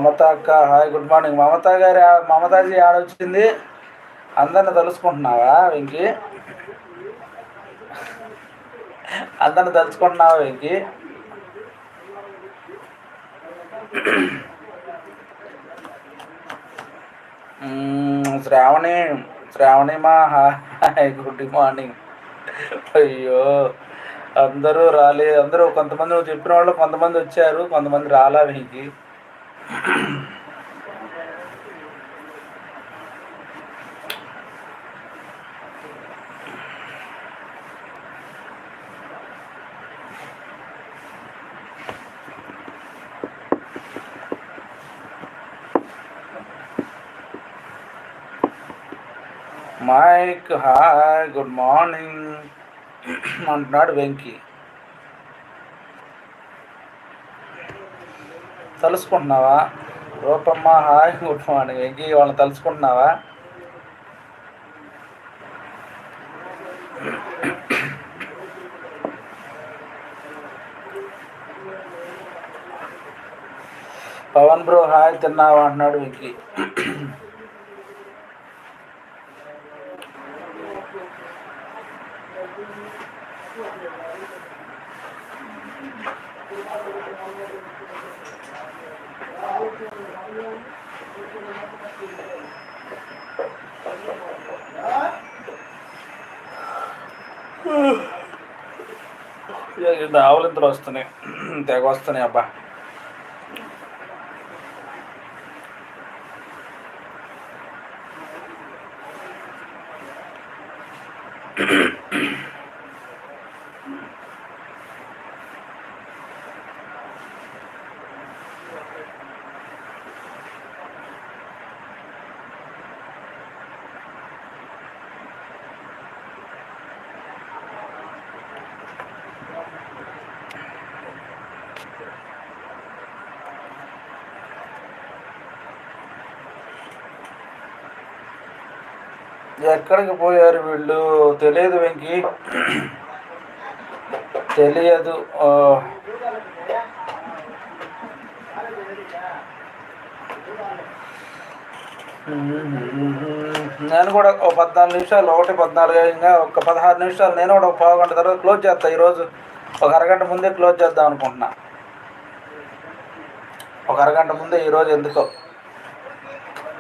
మమత అక్క hi good morning. మమతాజీ ఆడొచ్చింది. అందరిని తలుసుకుంటున్నావా వెంకీ? అందరిని తలుచుకుంటున్నావా వెంకీ? శ్రావణి శ్రావణి మా హాయ్ గుడ్ మార్నింగ్. అయ్యో అందరూ అందరూ కొంతమంది నువ్వు చెప్పిన వాళ్ళు కొంతమంది వచ్చారు, కొంతమంది రాలా Venky. Mike hi good morning అంటున్నాడు వెంకీ. తలుసుకుంటున్నావా? Roopamma hi good morning. Venky వాళ్ళని తలుసుకుంటున్నావా? పవన్ బ్రో హాయ్ తిన్నావా అంటున్నాడు వెంకీ. ఆవులింతలు వస్తున్నాయి, తెగ వస్తున్నాయి అబ్బా. ఎక్కడికి పోయారు వీళ్ళు? తెలియదు వెంకీ, తెలియదు. నేను కూడా ఒక 14 నిమిషాలు, 1:14 ఇంకా ఒక 16 నిమిషాలు, నేను కూడా ఒక పావు గంట తర్వాత క్లోజ్ చేస్తాను. ఈరోజు ఒక అరగంట ముందే క్లోజ్ చేద్దాం అనుకుంటున్నా. ఒక అరగంట ముందే ఈరోజు ఎందుకో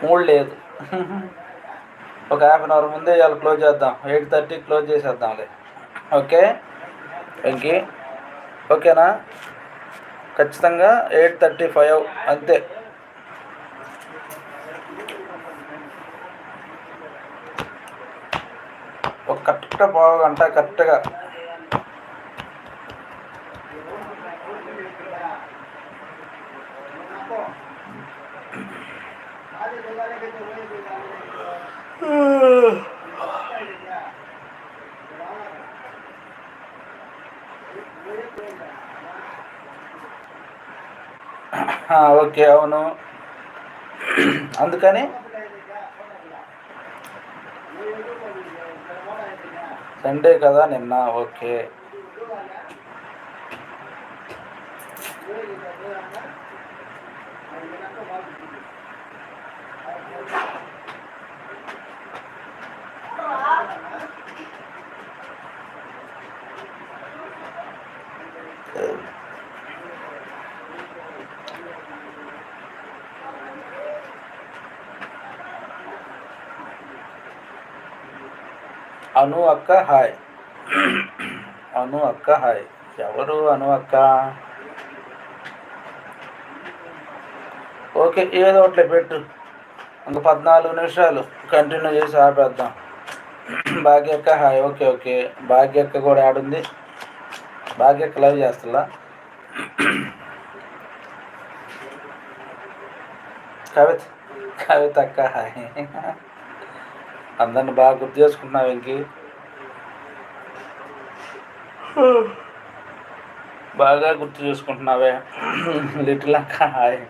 మూడు లేదు. ఒక ½ అన్ అవర్ ముందే ఇవాళ క్లోజ్ చేద్దాం. 8:30 క్లోజ్ చేసేద్దాంలే. ఓకే వెంకీ, ఓకేనా? ఖచ్చితంగా 8:35 అంతే. ఒక కరెక్ట్గా పావు గంట కరెక్ట్గా. ఓకే అవును, అందుకని సండే కదా నిన్న. ఓకే అను అక్క హాయ్. అను అక్క హాయ్. ఎవరు అను అక్క? ఓకే ఏదో ఒకటి పెట్టు. ఇంకా 14 నిమిషాలు కంటిన్యూ చేసి ఆపేద్దాం. భాగ్యక్క హాయ్. ఓకే ఓకే, భాగ్యక్క కూడా ఆడుంది. భాగ్యక్క లైవ్ చేస్తా. కవిత అక్క హాయ్. అందరిని బాగా గుర్తు చేసుకుంటున్నావు ఇంకి, బాగా గుర్తు చేసుకుంటున్నావే. లిటిల్ అక్క హాయ్.